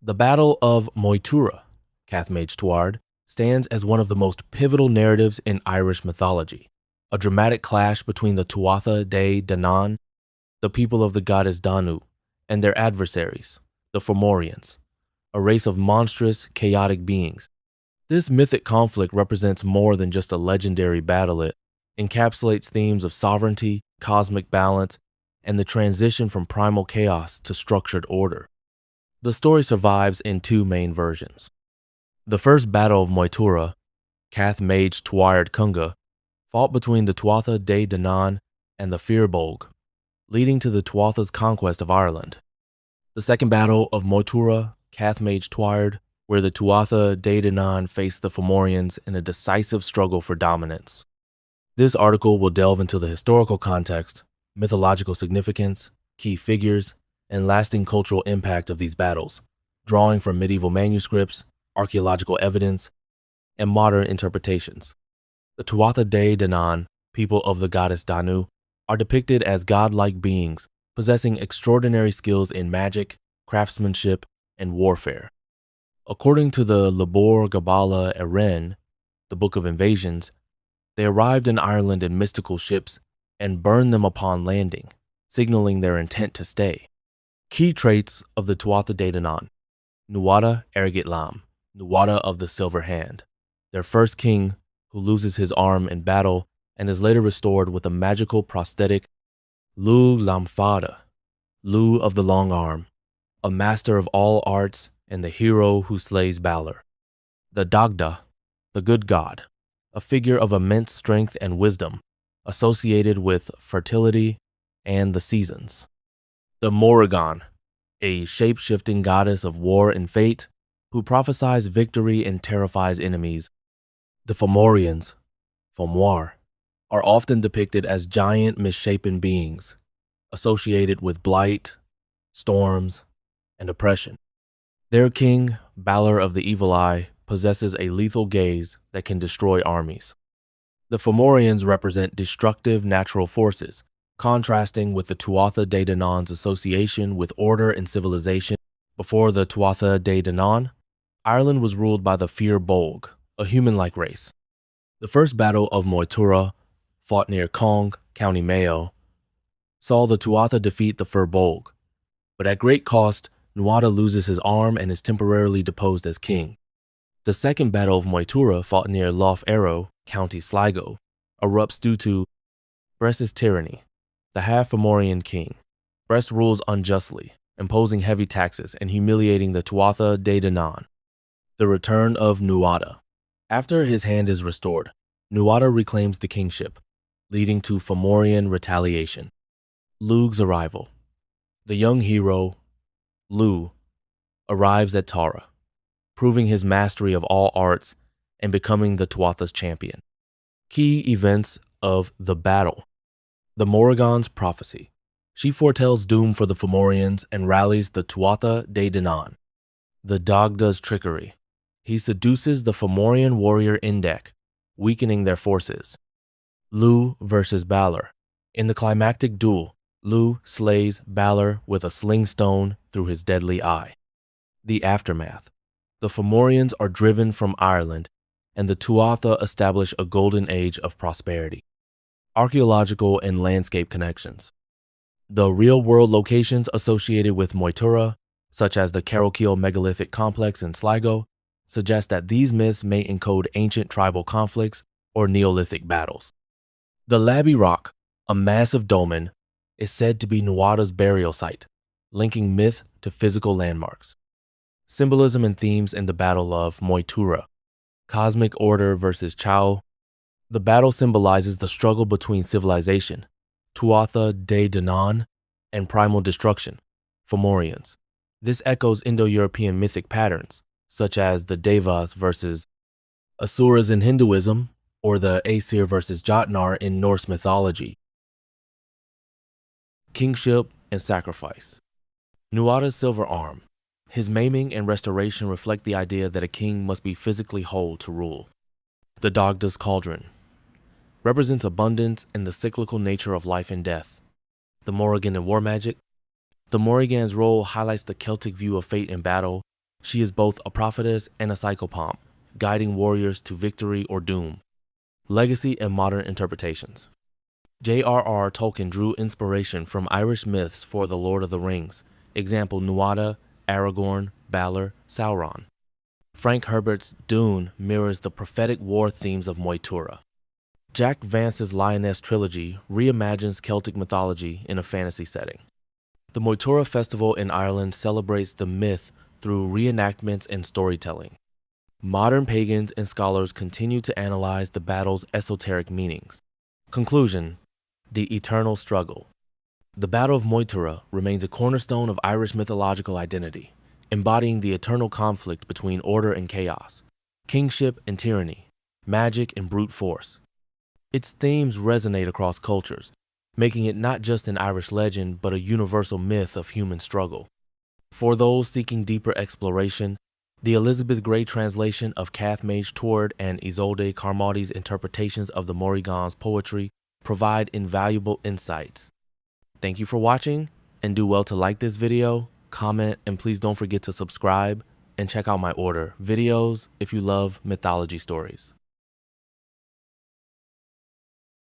The Battle of Moytura, Cath Maige Tuired, stands as one of the most pivotal narratives in Irish mythology, a dramatic clash between the Tuatha Dé Danann, the people of the goddess Danu, and their adversaries, the Fomorians, a race of monstrous, chaotic beings. This mythic conflict represents more than just a legendary battle. It encapsulates themes of sovereignty, cosmic balance, and the transition from primal chaos to structured order. The story survives in two main versions. The first Battle of Moytura, Cath Maige Tuired Cunga, fought between the Tuatha Dé Danann and the Fir Bolg, leading to the Tuatha's conquest of Ireland. The second Battle of Moytura, Cath Maige Tuired, where the Tuatha Dé Danann faced the Fomorians in a decisive struggle for dominance. This article will delve into the historical context, mythological significance, key figures, and lasting cultural impact of these battles, drawing from medieval manuscripts, archaeological evidence, and modern interpretations. The Tuatha Dé Danann, people of the goddess Danu, are depicted as godlike beings possessing extraordinary skills in magic, craftsmanship, and warfare. According to the Lebor Gabála Érenn, the Book of Invasions, they arrived in Ireland in mystical ships and burned them upon landing, signaling their intent to stay. Key traits of the Tuatha Dé Danann: Nuada Ergit Lam, Nuada of the Silver Hand, their first king who loses his arm in battle and is later restored with a magical prosthetic. Lugh Lamfada, Lugh of the Long Arm, a master of all arts and the hero who slays Balor. The Dagda, the Good God, a figure of immense strength and wisdom, associated with fertility and the seasons. The Morrigan, a shape-shifting goddess of war and fate who prophesies victory and terrifies enemies. The Fomorians, Fomor, are often depicted as giant misshapen beings associated with blight, storms, and oppression. Their king, Balor of the Evil Eye, possesses a lethal gaze that can destroy armies. The Fomorians represent destructive natural forces, contrasting with the Tuatha Dé Danann's association with order and civilization. Before the Tuatha Dé Danann, Ireland was ruled by the Fir Bolg, a human-like race. The first Battle of Moytura, fought near Cong, County Mayo, saw the Tuatha defeat the Fir Bolg, but at great cost, Nuada loses his arm and is temporarily deposed as king. The second Battle of Moytura, fought near Lough Arrow, County Sligo, erupts due to Bress's tyranny, the half-Fomorian king. Bress rules unjustly, imposing heavy taxes and humiliating the Tuatha Dé Danann. The return of Nuada. After his hand is restored, Nuada reclaims the kingship, leading to Fomorian retaliation. Lugh's arrival. The young hero, Lugh, arrives at Tara, proving his mastery of all arts and becoming the Tuatha's champion. Key events of the battle. The Morrigan's prophecy. She foretells doom for the Fomorians and rallies the Tuatha Dé Danann. The Dagda's trickery. He seduces the Fomorian warrior Indech, weakening their forces. Lugh versus Balor. In the climactic duel, Lugh slays Balor with a sling stone through his deadly eye. The aftermath. The Fomorians are driven from Ireland, and the Tuatha establish a golden age of prosperity. Archaeological and landscape connections. The real-world locations associated with Moytura, such as the Carrowkeel megalithic complex in Sligo, suggest that these myths may encode ancient tribal conflicts or Neolithic battles. The Labby Rock, a massive dolmen, is said to be Nuada's burial site, linking myth to physical landmarks. Symbolism and themes in the Battle of Moytura. Cosmic order versus Chow. The battle symbolizes the struggle between civilization, Tuatha Dé Danann, and primal destruction, Fomorians. This echoes Indo-European mythic patterns, such as the Devas versus Asuras in Hinduism, or the Aesir versus Jotnar in Norse mythology. Kingship and sacrifice. Nuada's silver arm. His maiming and restoration reflect the idea that a king must be physically whole to rule. The Dagda's cauldron represents abundance and the cyclical nature of life and death. The Morrigan in war magic. The Morrigan's role highlights the Celtic view of fate and battle, She is both a prophetess and a psychopomp, guiding warriors to victory or doom. Legacy and modern interpretations. J.R.R. Tolkien drew inspiration from Irish myths for The Lord of the Rings, example Nuada, Aragorn, Balor, Sauron. Frank Herbert's Dune mirrors the prophetic war themes of Moytura. Jack Vance's Lioness trilogy reimagines Celtic mythology in a fantasy setting. The Moytura festival in Ireland celebrates the myth through reenactments and storytelling. Modern pagans and scholars continue to analyze the battle's esoteric meanings. Conclusion: the eternal struggle. The Battle of Moytura remains a cornerstone of Irish mythological identity, embodying the eternal conflict between order and chaos, kingship and tyranny, magic and brute force. Its themes resonate across cultures, making it not just an Irish legend but a universal myth of human struggle. For those seeking deeper exploration, the Elizabeth Gray translation of Cath Maige Tuired and Isolde Carmaudy's interpretations of the Morrigan's poetry provide invaluable insights. Thank you for watching, and do well to like this video, comment, and please don't forget to subscribe and check out my order videos if you love mythology stories.